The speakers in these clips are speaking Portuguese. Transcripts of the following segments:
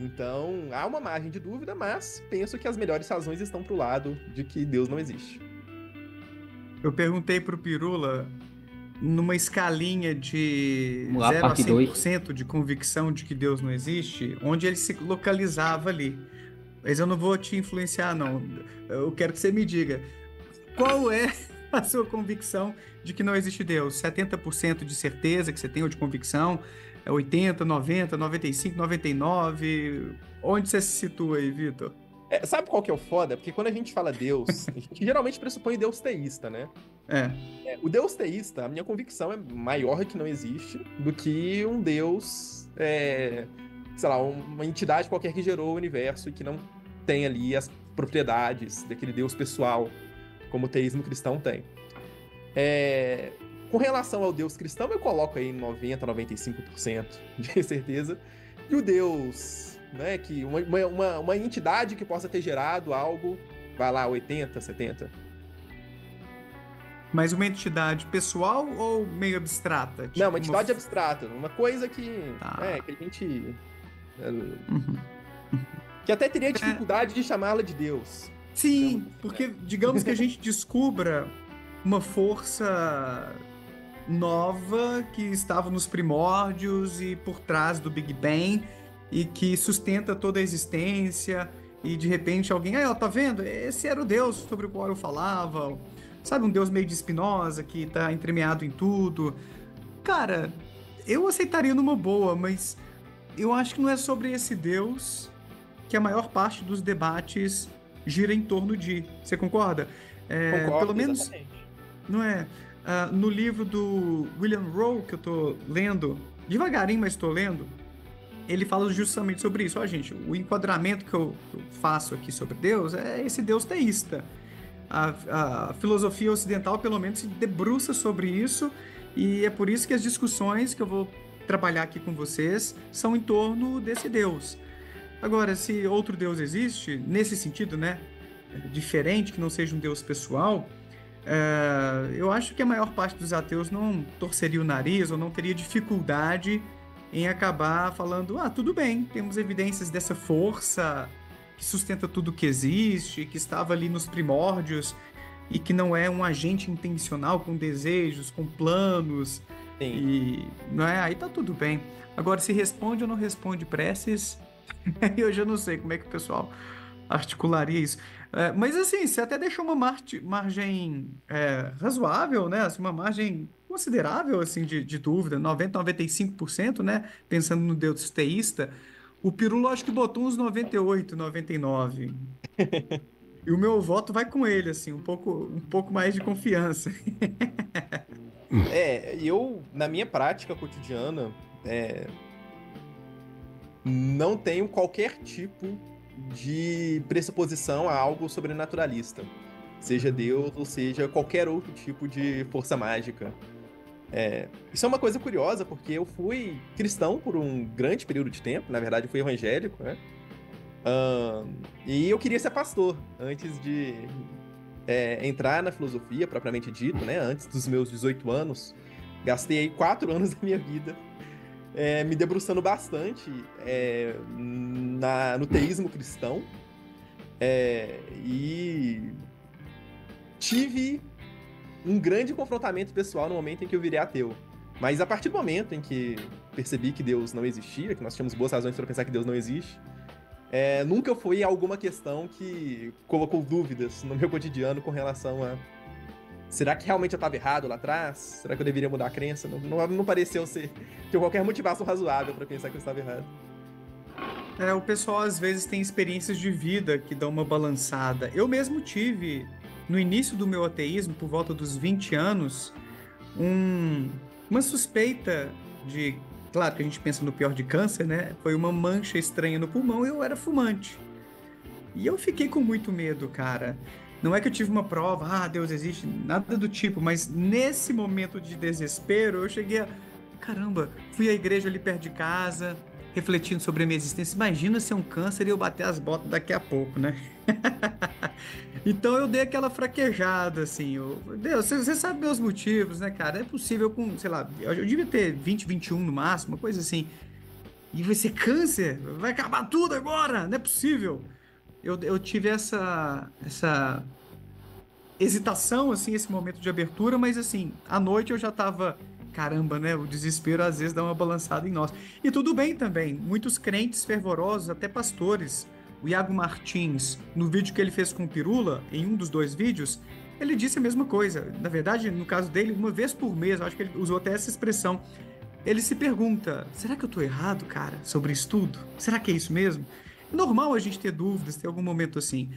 Então, há uma margem de dúvida, mas penso que as melhores razões estão pro lado de que Deus não existe. Eu perguntei pro Pirula, numa escalinha de Vamos lá, 0 a parte cem por 2. cento de convicção de que Deus não existe, onde ele se localizava ali. Mas eu não vou te influenciar, não. Eu quero que você me diga, qual é a sua convicção de que não existe Deus? 70% de certeza que você tem ou de convicção? É 80, 90, 95, 99? Onde você se situa aí, Vitor? Sabe qual que é o foda? Porque quando a gente fala Deus, a gente geralmente pressupõe Deus teísta, né? É. O Deus teísta, a minha convicção é maior que não existe do que um Deus, sei lá, uma entidade qualquer que gerou o universo e que não tem ali as propriedades daquele Deus pessoal, como o teísmo cristão tem. Com relação ao Deus cristão, eu coloco aí 90, 95% de certeza. E o Deus, né, que uma entidade que possa ter gerado algo, vai lá, 80, 70. Mas uma entidade pessoal ou meio abstrata? Não, Tipo uma entidade abstrata, uma coisa que, Tá. que a gente. Uhum. Que até teria É, dificuldade de chamá-la de Deus. Digamos sim, assim, né? porque digamos que a gente descubra uma força nova que estava nos primórdios e por trás do Big Bang e que sustenta toda a existência e de repente alguém, ó, tá vendo? Esse era o Deus sobre o qual eu falava. Sabe, um Deus meio de Spinoza que tá entremeado em tudo. Cara, eu aceitaria numa boa, mas eu acho que não é sobre esse Deus que a maior parte dos debates gira em torno de. Você concorda? Pelo Concordo, menos, exatamente. não é? No livro do William Rowe, que eu tô lendo, devagarinho, mas estou lendo, ele fala justamente sobre isso. Ó, gente, o enquadramento que eu faço aqui sobre Deus é esse Deus teísta. A filosofia ocidental, pelo menos, se debruça sobre isso, e é por isso que as discussões que eu vou trabalhar aqui com vocês são em torno desse Deus. Agora, se outro Deus existe, nesse sentido, né, diferente, que não seja um Deus pessoal, eu acho que a maior parte dos ateus não torceria o nariz ou não teria dificuldade em acabar falando: ah, tudo bem, temos evidências dessa força que sustenta tudo que existe, que estava ali nos primórdios e que não é um agente intencional com desejos, com planos, Sim. e não é? Aí tá tudo bem. Agora, se responde ou não responde preces, eu já não sei como é que o pessoal articularia isso. Mas assim, você até deixou uma margem razoável, né? Assim, uma margem considerável assim, de dúvida, 90, 95%, né? Pensando no Deus teísta. O Pirulo acho que botou uns 98, 99. E o meu voto vai com ele, assim, um pouco mais de confiança. Eu, na minha prática cotidiana, não tenho qualquer tipo de pressuposição a algo sobrenaturalista. Seja Deus ou seja qualquer outro tipo de força mágica. Isso é uma coisa curiosa, porque eu fui cristão por um grande período de tempo, na verdade eu fui evangélico, né? E eu queria ser pastor antes de entrar na filosofia propriamente dito, né? Antes dos meus 18 anos. Gastei aí 4 anos da minha vida me debruçando bastante no teísmo cristão. E tive um grande confrontamento pessoal no momento em que eu virei ateu. Mas a partir do momento em que percebi que Deus não existia, que nós tínhamos boas razões para pensar que Deus não existe, nunca foi alguma questão que colocou dúvidas no meu cotidiano com relação a: será que realmente eu estava errado lá atrás? Será que eu deveria mudar a crença? Não pareceu ter qualquer motivação razoável para pensar que eu estava errado. O pessoal às vezes tem experiências de vida que dão uma balançada. Eu mesmo tive, no início do meu ateísmo, por volta dos 20 anos, uma suspeita de. Claro que a gente pensa no pior de câncer, né? Foi uma mancha estranha no pulmão e eu era fumante. E eu fiquei com muito medo, cara. Não é que eu tive uma prova, Deus existe, nada do tipo, mas nesse momento de desespero, eu cheguei a. Caramba, fui à igreja ali perto de casa, refletindo sobre a minha existência. Imagina ser um câncer e eu bater as botas daqui a pouco, né? Então eu dei aquela fraquejada, assim. Deus, você sabe meus motivos, né, cara? É possível com, sei lá, eu devia ter 20, 21 no máximo, uma coisa assim. E vai ser câncer? Vai acabar tudo agora? Não é possível. Eu tive essa hesitação, assim, esse momento de abertura, mas assim, à noite eu já tava, caramba, né? O desespero às vezes dá uma balançada em nós. E tudo bem também, muitos crentes fervorosos, até pastores, o Iago Martins, no vídeo que ele fez com o Pirula, em um dos 2 vídeos, ele disse a mesma coisa. Na verdade, no caso dele, uma vez por mês, eu acho que ele usou até essa expressão. Ele se pergunta, será que eu tô errado, cara, sobre isso tudo? Será que é isso mesmo? É normal a gente ter dúvidas, ter algum momento assim.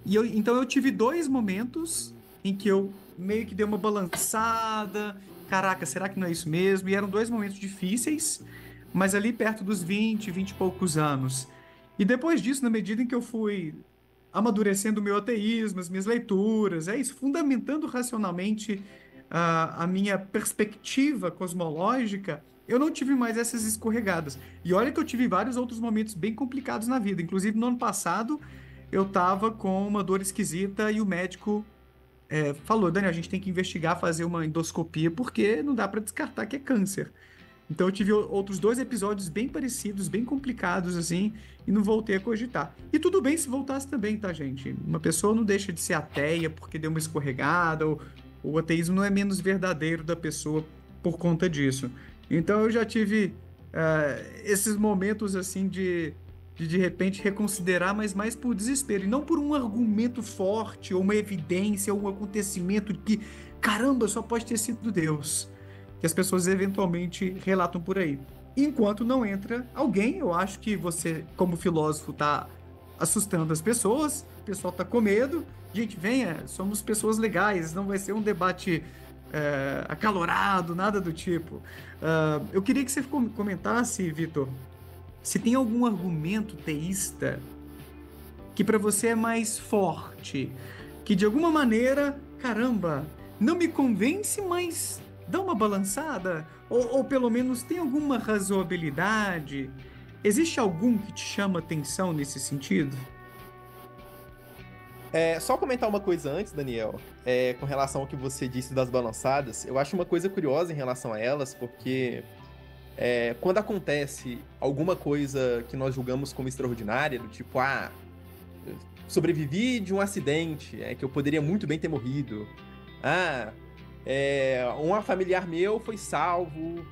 Então eu tive 2 momentos em que eu meio que dei uma balançada. Caraca, será que não é isso mesmo? E eram 2 momentos difíceis, mas ali perto dos 20 e poucos anos. E depois disso, na medida em que eu fui amadurecendo o meu ateísmo, as minhas leituras, é isso, fundamentando racionalmente a minha perspectiva cosmológica, eu não tive mais essas escorregadas. E olha que eu tive vários outros momentos bem complicados na vida. Inclusive, no ano passado, eu tava com uma dor esquisita e o médico falou, Daniel, a gente tem que investigar, fazer uma endoscopia, porque não dá para descartar que é câncer. Então eu tive outros 2 episódios bem parecidos, bem complicados, assim, e não voltei a cogitar. E tudo bem se voltasse também, tá, gente? Uma pessoa não deixa de ser ateia porque deu uma escorregada, ou o ateísmo não é menos verdadeiro da pessoa por conta disso. Então eu já tive esses momentos, assim, de repente reconsiderar, mas mais por desespero, e não por um argumento forte, ou uma evidência, ou um acontecimento que, caramba, só pode ter sido Deus, que as pessoas eventualmente relatam por aí. Enquanto não entra alguém, eu acho que você, como filósofo, tá assustando as pessoas, o pessoal tá com medo. Gente, venha, somos pessoas legais, não vai ser um debate acalorado, nada do tipo. Eu queria que você comentasse, Vitor, se tem algum argumento teísta que para você é mais forte, que de alguma maneira, caramba, não me convence, mas dá uma balançada, ou pelo menos tem alguma razoabilidade. Existe algum que te chama atenção nesse sentido? Só comentar uma coisa antes, Daniel, com relação ao que você disse das balançadas. Eu acho uma coisa curiosa em relação a elas, porque quando acontece alguma coisa que nós julgamos como extraordinária, do tipo, sobrevivi de um acidente, que eu poderia muito bem ter morrido. Um familiar meu foi salvo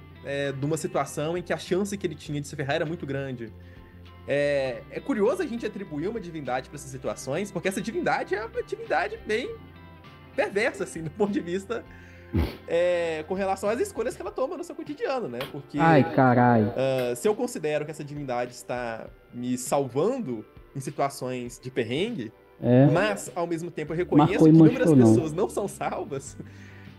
de uma situação em que a chance que ele tinha de se ferrar era muito grande. É curioso a gente atribuir uma divindade para essas situações, porque essa divindade é uma divindade bem perversa, assim, do ponto de vista com relação às escolhas que ela toma no seu cotidiano, né? Porque Ai, caralho. Se eu considero que essa divindade está me salvando em situações de perrengue, mas ao mesmo tempo eu reconheço que inúmeras pessoas não são salvas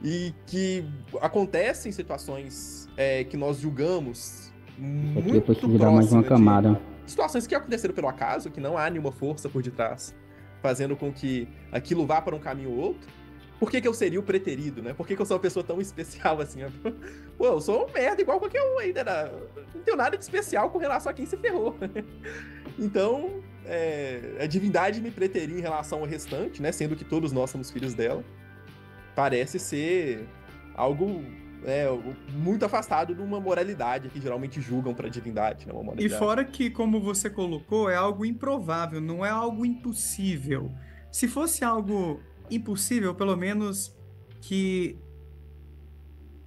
e que acontecem situações que nós julgamos muito próximas de situações que aconteceram pelo acaso, que não há nenhuma força por detrás, fazendo com que aquilo vá para um caminho ou outro. Por que eu seria o preterido, né? Por que eu sou uma pessoa tão especial assim? Pô, eu sou um merda igual qualquer um ainda. Não tenho nada de especial com relação a quem se ferrou. Então, a divindade me preterir em relação ao restante, né? Sendo que todos nós somos filhos dela, parece ser algo muito afastado de uma moralidade que geralmente julgam para a divindade, né? Uma moralidade. E fora que, como você colocou, é algo improvável, não é algo impossível. Se fosse algo impossível, pelo menos que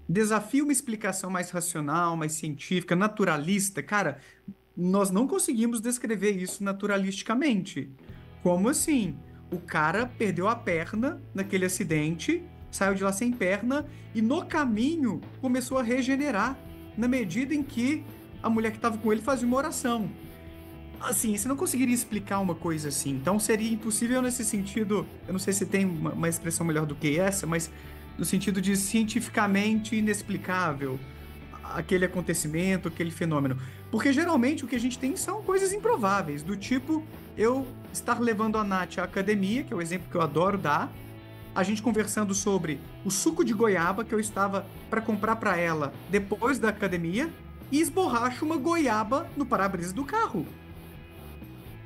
desafia uma explicação mais racional, mais científica, naturalista, cara, nós não conseguimos descrever isso naturalisticamente. Como assim? O cara perdeu a perna naquele acidente, saiu de lá sem perna e no caminho começou a regenerar, na medida em que a mulher que estava com ele fazia uma oração. Assim, você não conseguiria explicar uma coisa assim. Então seria impossível nesse sentido, eu não sei se tem uma expressão melhor do que essa, mas no sentido de cientificamente inexplicável aquele acontecimento, aquele fenômeno. Porque geralmente o que a gente tem são coisas improváveis, do tipo eu estar levando a Nath à academia, que é o exemplo que eu adoro dar, a gente conversando sobre o suco de goiaba que eu estava para comprar para ela depois da academia e esborracho uma goiaba no para-brisa do carro.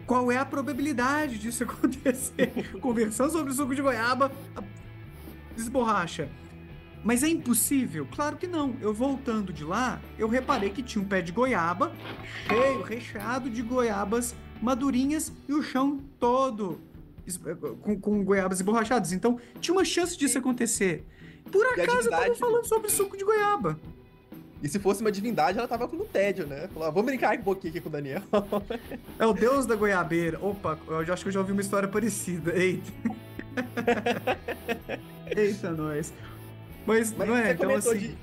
Qual é a probabilidade disso acontecer? Conversando sobre o suco de goiaba, desborracha. Mas é impossível? Claro que não. Eu voltando de lá, eu reparei que tinha um pé de goiaba cheio, recheado de goiabas madurinhas e o chão todo com goiabas emborrachadas. Então, tinha uma chance disso acontecer. Por E a acaso eu tava divindade. falando sobre suco de goiaba. E se fosse uma divindade, ela tava com um tédio, né? Falou, vamos brincar um pouquinho aqui com o Daniel. É o deus da goiabeira. Opa, eu acho que eu já ouvi uma história parecida. Eita. Eita, nós. Mas Mas não é, você então comentou assim. de.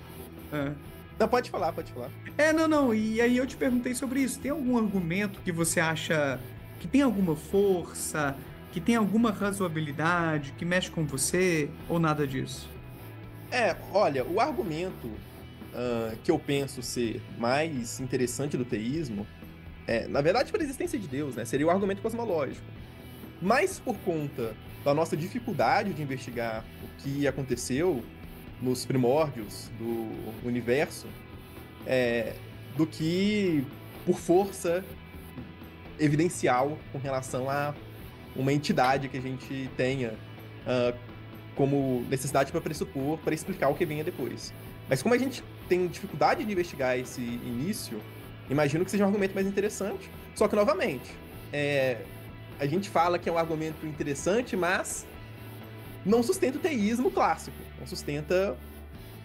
É. Não, pode falar, pode falar. Não. E aí eu te perguntei sobre isso. Tem algum argumento que você acha que tem alguma força, que tem alguma razoabilidade, que mexe com você, ou nada disso? Olha, o argumento que eu penso ser mais interessante do teísmo na verdade, para a existência de Deus, né? Seria o argumento cosmológico. Mas por conta da nossa dificuldade de investigar o que aconteceu nos primórdios do universo, do que por força evidencial com relação a uma entidade que a gente tenha como necessidade para pressupor, para explicar o que venha depois. Mas como a gente tem dificuldade de investigar esse início, imagino que seja um argumento mais interessante. Só que, novamente, a gente fala que é um argumento interessante, mas não sustenta o teísmo clássico. Não sustenta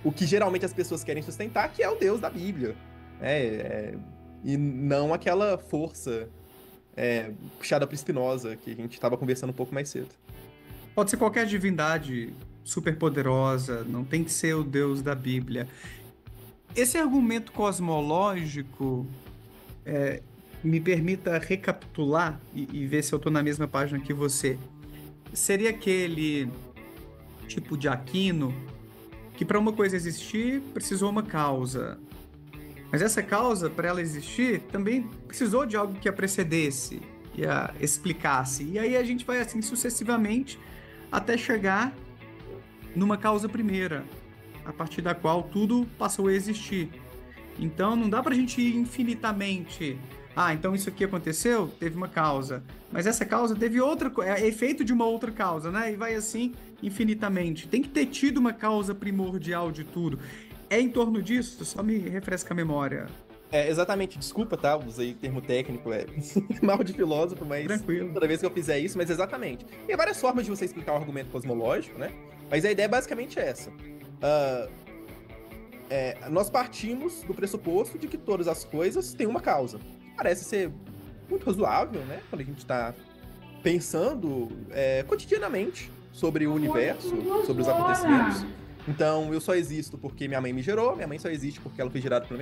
o que geralmente as pessoas querem sustentar, que é o Deus da Bíblia. E não aquela força puxada para Spinoza, que a gente estava conversando um pouco mais cedo. Pode ser qualquer divindade superpoderosa, não tem que ser o Deus da Bíblia. Esse argumento cosmológico, me permita recapitular e ver se eu estou na mesma página que você. Seria aquele tipo de Aquino que para uma coisa existir precisou uma causa. Mas essa causa, para ela existir, também precisou de algo que a precedesse, que a explicasse. E aí a gente vai assim sucessivamente até chegar numa causa primeira, a partir da qual tudo passou a existir. Então não dá pra gente ir infinitamente. Então isso aqui aconteceu, teve uma causa. Mas essa causa teve outra, é efeito de uma outra causa, né? E vai assim infinitamente. Tem que ter tido uma causa primordial de tudo. É em torno disso? Só me refresca a memória. Exatamente, desculpa, tá? Usei termo técnico, mal de filósofo, mas Tranquilo. Toda vez que eu fizer isso, mas exatamente. Tem várias formas de você explicar o argumento cosmológico, né? Mas a ideia é basicamente essa. Nós partimos do pressuposto de que todas as coisas têm uma causa. Parece ser muito razoável, né? Quando a gente está pensando cotidianamente sobre o universo, sobre os acontecimentos. Então, eu só existo porque minha mãe me gerou, minha mãe só existe porque ela foi gerada pela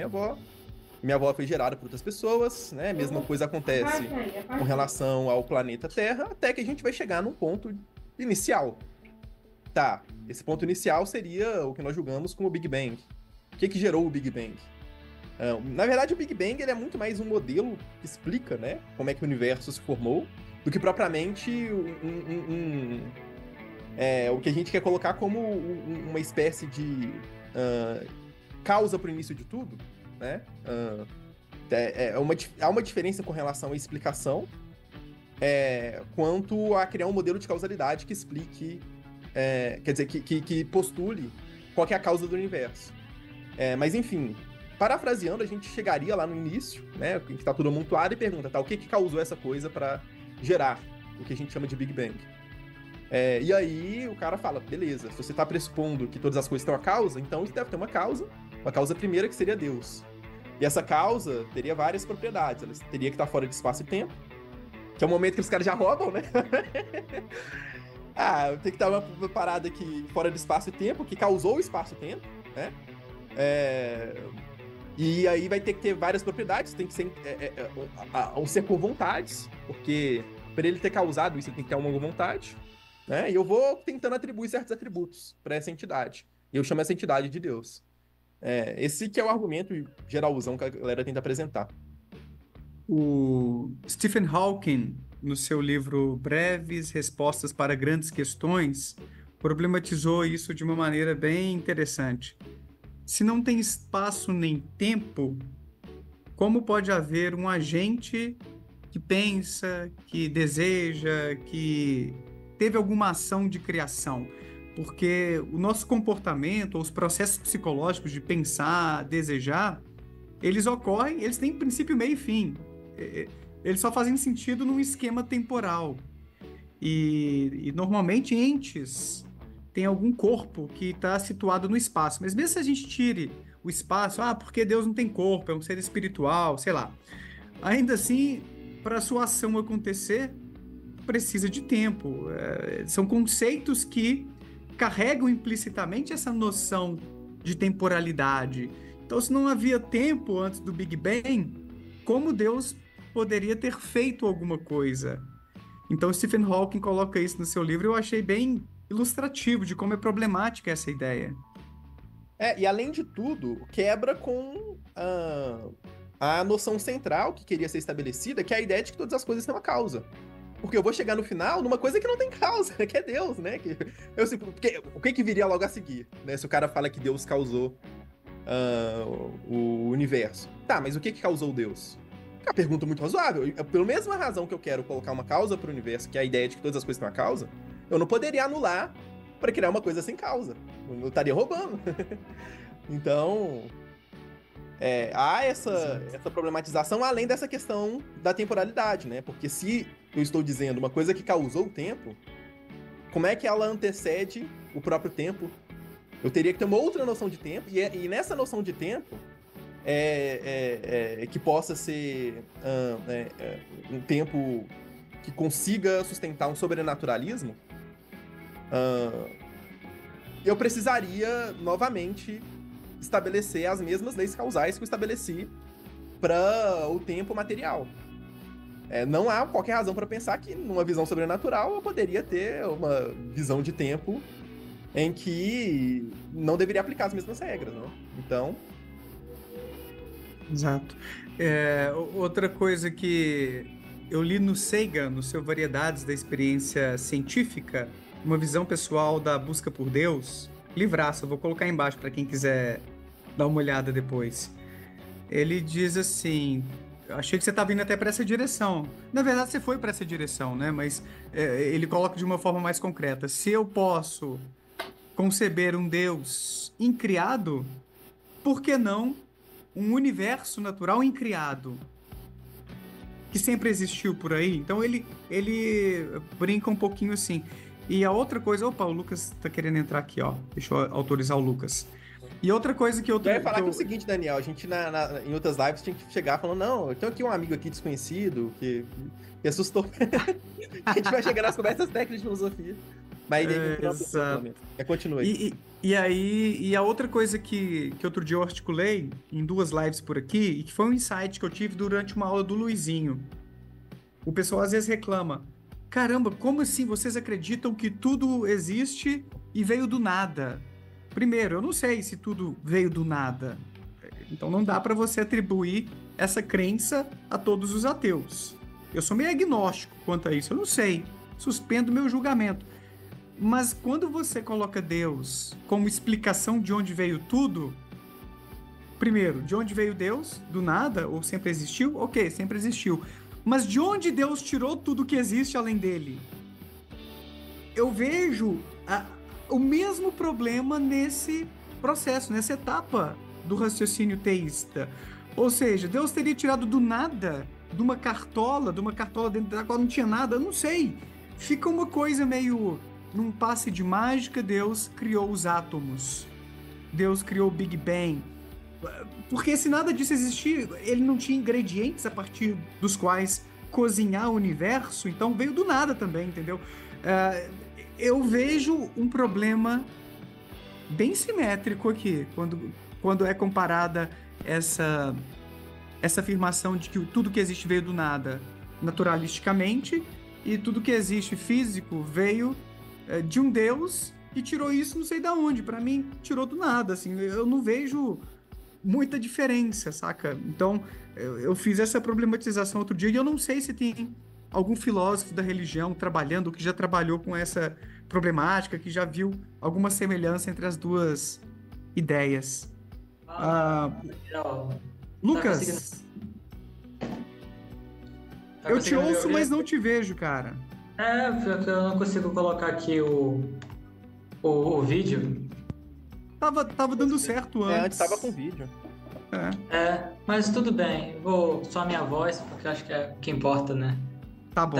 minha avó foi gerada por outras pessoas, né? A mesma coisa acontece com relação ao planeta Terra, até que a gente vai chegar num ponto inicial. Tá, esse ponto inicial seria o que nós julgamos como o Big Bang. O que gerou o Big Bang? Na verdade, o Big Bang ele é muito mais um modelo que explica, né, como é que o universo se formou, do que propriamente o que a gente quer colocar como uma espécie de causa para o início de tudo, né? Há uma diferença com relação à explicação quanto a criar um modelo de causalidade que explique, quer dizer, que postule qual que é a causa do universo. Mas, enfim, parafraseando, a gente chegaria lá no início, né, que está tudo amontoado, e pergunta, tá, o que causou essa coisa para gerar o que a gente chama de Big Bang? E aí o cara fala, beleza, se você está pressupondo que todas as coisas têm uma causa, então isso deve ter uma causa primeira que seria Deus. E essa causa teria várias propriedades, ela teria que estar fora de espaço e tempo, que é o momento que os caras já roubam, né? Tem que estar uma parada aqui fora de espaço e tempo, que causou o espaço e tempo, né? E aí vai ter que ter várias propriedades, tem que ser um ser com vontades, porque para ele ter causado isso, ele tem que ter uma vontade, né? E eu vou tentando atribuir certos atributos para essa entidade. E eu chamo essa entidade de Deus. Esse que é o argumento geralzão que a galera tenta apresentar. O Stephen Hawking, no seu livro Breves Respostas para Grandes Questões, problematizou isso de uma maneira bem interessante. Se não tem espaço nem tempo, como pode haver um agente que pensa, que deseja, que teve alguma ação de criação? porque o nosso comportamento, os processos psicológicos de pensar, desejar, eles ocorrem, eles têm princípio, meio e fim. Eles só fazem sentido num esquema temporal. E normalmente entes têm algum corpo que está situado no espaço. Mas mesmo se a gente tire o espaço, porque Deus não tem corpo, é um ser espiritual, sei lá. Ainda assim, para a sua ação acontecer, precisa de tempo. São conceitos que carregam implicitamente essa noção de temporalidade. Então, se não havia tempo antes do Big Bang, como Deus poderia ter feito alguma coisa? Então, Stephen Hawking coloca isso no seu livro, eu achei bem ilustrativo de como é problemática essa ideia. E além de tudo, quebra com a noção central que queria ser estabelecida, que é a ideia de que todas as coisas têm uma causa. Porque eu vou chegar no final numa coisa que não tem causa, que é Deus, né? O que viria logo a seguir, né? Se o cara fala que Deus causou o universo. Tá, mas o que causou Deus? É uma pergunta muito razoável. Pela mesma razão que eu quero colocar uma causa pro universo, que é a ideia de que todas as coisas têm uma causa, eu não poderia anular para criar uma coisa sem causa. Eu estaria roubando. Então, há essa problematização além dessa questão da temporalidade, né? Porque se eu estou dizendo uma coisa que causou o tempo, como é que ela antecede o próprio tempo? Eu teria que ter uma outra noção de tempo, e nessa noção de tempo, que possa ser um tempo que consiga sustentar um sobrenaturalismo, eu precisaria novamente estabelecer as mesmas leis causais que eu estabeleci para o tempo material. Não há qualquer razão para pensar que numa visão sobrenatural eu poderia ter uma visão de tempo em que não deveria aplicar as mesmas regras, né? Então... Exato. Outra coisa que eu li no Sagan, no seu Variedades da Experiência Científica, uma visão pessoal da busca por Deus, livraço, eu vou colocar embaixo para quem quiser dar uma olhada depois. Ele diz assim, achei que você estava indo até para essa direção. Na verdade, você foi para essa direção, né? Mas ele coloca de uma forma mais concreta. Se eu posso conceber um Deus incriado, por que não um universo natural incriado? Que sempre existiu por aí. Então ele brinca um pouquinho assim. E a outra coisa... Opa, o Lucas tá querendo entrar aqui, ó. Deixa eu autorizar o Lucas. E outra coisa que eu... Eu ia falar que é o seguinte, Daniel. A gente, em outras lives, tinha que chegar falando, não, eu tenho aqui um amigo aqui desconhecido que assustou. A gente vai chegar nas conversas técnicas de filosofia. Mas continua aí. E a outra coisa que outro dia eu articulei em 2 lives por aqui, e que foi um insight que eu tive durante uma aula do Luizinho. O pessoal às vezes reclama, caramba, como assim vocês acreditam que tudo existe e veio do nada? Primeiro, eu não sei se tudo veio do nada. Então não dá para você atribuir essa crença a todos os ateus. Eu sou meio agnóstico quanto a isso, eu não sei. Suspendo meu julgamento. Mas quando você coloca Deus como explicação de onde veio tudo, primeiro, de onde veio Deus? Do nada? Ou sempre existiu? Ok, sempre existiu. Mas de onde Deus tirou tudo que existe além dele? Eu vejo o mesmo problema nesse processo, nessa etapa do raciocínio teísta. Ou seja, Deus teria tirado do nada, de uma cartola dentro da qual não tinha nada, eu não sei. Fica uma coisa meio... Num passe de mágica, Deus criou os átomos. Deus criou o Big Bang. Porque se nada disso existir, ele não tinha ingredientes a partir dos quais cozinhar o universo, então veio do nada também, entendeu? Eu vejo um problema bem simétrico aqui, quando é comparada essa afirmação de que tudo que existe veio do nada naturalisticamente e tudo que existe físico veio de um Deus que tirou isso não sei de onde. Para mim, tirou do nada, assim. Eu não vejo muita diferença, saca? Então, eu fiz essa problematização outro dia e eu não sei se tem algum filósofo da religião trabalhando, que já trabalhou com essa problemática, que já viu alguma semelhança entre as duas ideias. Lucas, eu te ouço, mas não te vejo, cara. Eu não consigo colocar aqui O vídeo. Tava dando certo antes. Antes tava com vídeo. Mas tudo bem. Vou só a minha voz, porque eu acho que é o que importa, né? Tá bom.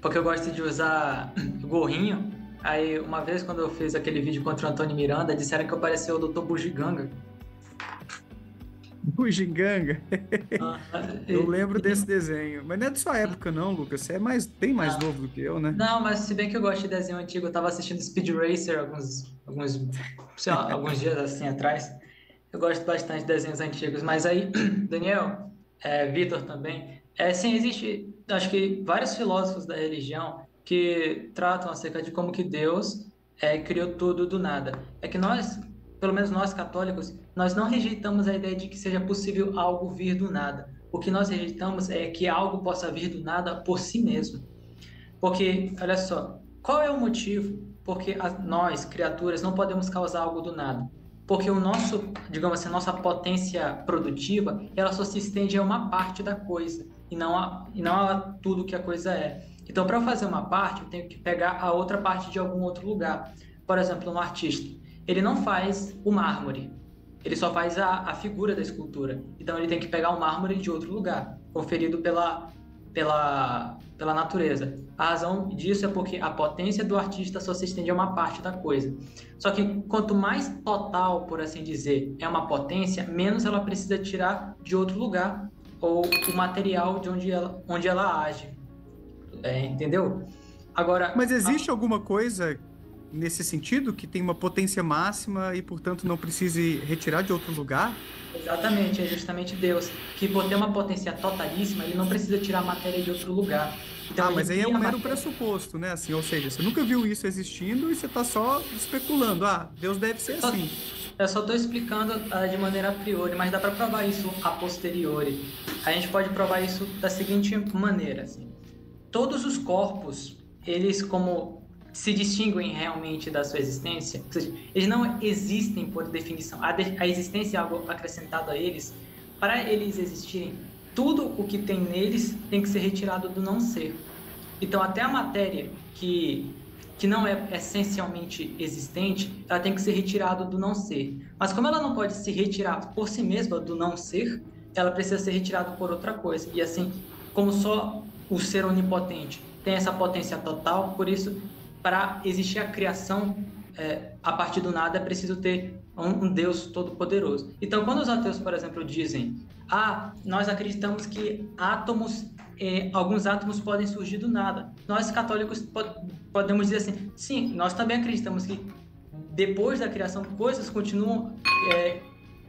Porque eu gosto de usar gorrinho. Aí, uma vez, quando eu fiz aquele vídeo contra o Antônio Miranda, disseram que eu parecia o Dr. Bugiganga. Bugiganga? Eu lembro desse desenho. Mas não é de sua época, não, Lucas. Você é bem mais novo do que eu, né? Não, mas se bem que eu gosto de desenho antigo, eu tava assistindo Speed Racer alguns dias assim atrás. Eu gosto bastante de desenhos antigos. Mas aí, Daniel, Vitor também, sim, existe, acho que vários filósofos da religião que tratam acerca de como que Deus criou tudo do nada. É que nós, pelo menos nós católicos, nós não rejeitamos a ideia de que seja possível algo vir do nada. O que nós rejeitamos é que algo possa vir do nada por si mesmo. Porque, olha só, qual é o motivo porque nós, criaturas, não podemos causar algo do nada? Porque o nosso, digamos assim, nossa potência produtiva, ela só se estende a uma parte da coisa e não a tudo que a coisa é. Então, para eu fazer uma parte, eu tenho que pegar a outra parte de algum outro lugar. Por exemplo, um artista, ele não faz o mármore, ele só faz a figura da escultura. Então, ele tem que pegar o mármore de outro lugar, conferido pela natureza. A razão disso é porque a potência do artista só se estende a uma parte da coisa. Só que quanto mais total, por assim dizer, é uma potência, menos ela precisa tirar de outro lugar ou o material de onde ela age. Entendeu? Agora, mas existe alguma coisa nesse sentido que tem uma potência máxima e, portanto, não precise retirar de outro lugar? Exatamente, é justamente Deus, que por ter uma potência totalíssima, ele não precisa tirar a matéria de outro lugar. Então, mas aí é um mero pressuposto, né? Assim, ou seja, você nunca viu isso existindo e você está só especulando. Deus deve ser assim. Eu só estou explicando de maneira a priori, mas dá para provar isso a posteriori. A gente pode provar isso da seguinte maneira, assim. Todos os corpos, eles como se distinguem realmente da sua existência, ou seja, eles não existem por definição. A existência é algo acrescentado a eles. Para eles existirem, tudo o que tem neles tem que ser retirado do não ser. Então, até a matéria que não é essencialmente existente, ela tem que ser retirada do não ser. Mas como ela não pode se retirar por si mesma do não ser, ela precisa ser retirada por outra coisa. E assim, como só o ser onipotente tem essa potência total, por isso, para existir a criação a partir do nada, é preciso ter um Deus todo-poderoso. Então, quando os ateus, por exemplo, dizem nós acreditamos que alguns átomos podem surgir do nada. Nós, católicos, podemos dizer assim, sim, nós também acreditamos que depois da criação, coisas continuam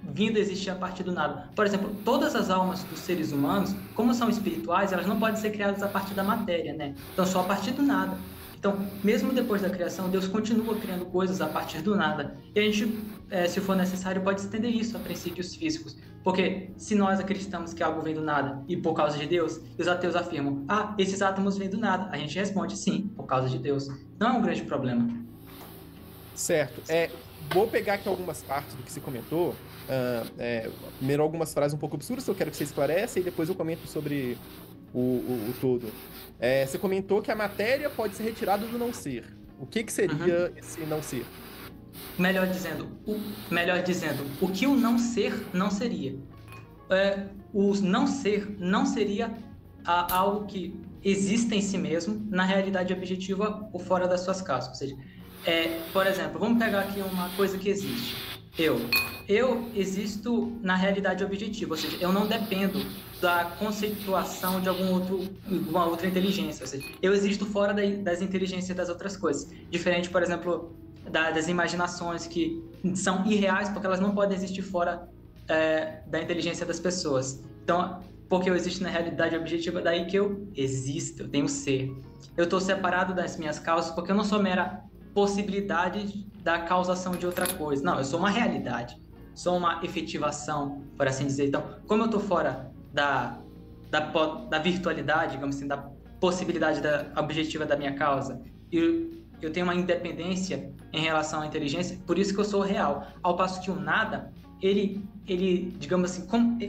vindo a existir a partir do nada. Por exemplo, todas as almas dos seres humanos, como são espirituais, elas não podem ser criadas a partir da matéria, né? Então, só a partir do nada. Então, mesmo depois da criação, Deus continua criando coisas a partir do nada. E a gente, se for necessário, pode estender isso a princípios físicos. Porque se nós acreditamos que algo vem do nada e por causa de Deus, e os ateus afirmam, esses átomos vêm do nada, a gente responde, sim, por causa de Deus. Não é um grande problema. Certo. Vou pegar aqui algumas partes do que você comentou. Primeiro, algumas frases um pouco absurdas que eu quero que você esclareça e depois eu comento sobre o todo. Você comentou que a matéria pode ser retirada do não ser. O que seria esse não ser? Melhor dizendo, o que o não ser não seria. O não ser não seria algo que existe em si mesmo, na realidade objetiva ou fora das suas casas. Ou seja, por exemplo, vamos pegar aqui uma coisa que existe. Eu existo na realidade objetiva, ou seja, eu não dependo da conceituação de alguma outra inteligência, ou seja, eu existo fora das inteligências das outras coisas. Diferente, por exemplo, das imaginações que são irreais porque elas não podem existir fora da inteligência das pessoas. Então, porque eu existo na realidade objetiva, daí que eu existo, eu tenho ser. Eu estou separado das minhas causas porque eu não sou mera possibilidade da causação de outra coisa. Não, eu sou uma realidade, sou uma efetivação, por assim dizer. Então, como eu estou fora da virtualidade, digamos assim, da possibilidade objetiva da minha causa, e eu tenho uma independência em relação à inteligência, por isso que eu sou real. Ao passo que o nada, ele digamos assim,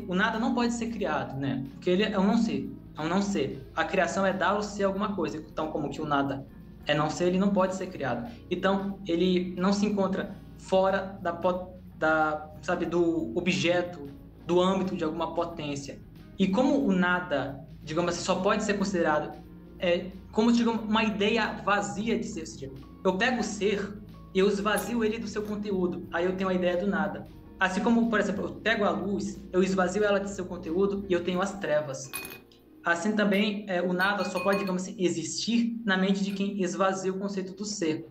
o nada não pode ser criado, né? Porque ele é um não ser, A criação é dar ou ser alguma coisa, então como que o nada É não ser, ele não pode ser criado. Então, ele não se encontra fora sabe, do objeto, do âmbito de alguma potência. E como o nada, digamos assim, só pode ser considerado como, digamos, uma ideia vazia de ser. Ou seja, eu pego o ser e eu esvazio ele do seu conteúdo. Aí eu tenho a ideia do nada. Assim como, por exemplo, eu pego a luz, eu esvazio ela de seu conteúdo e eu tenho as trevas. Assim também, o nada só pode, digamos assim, existir na mente de quem esvazia o conceito do ser.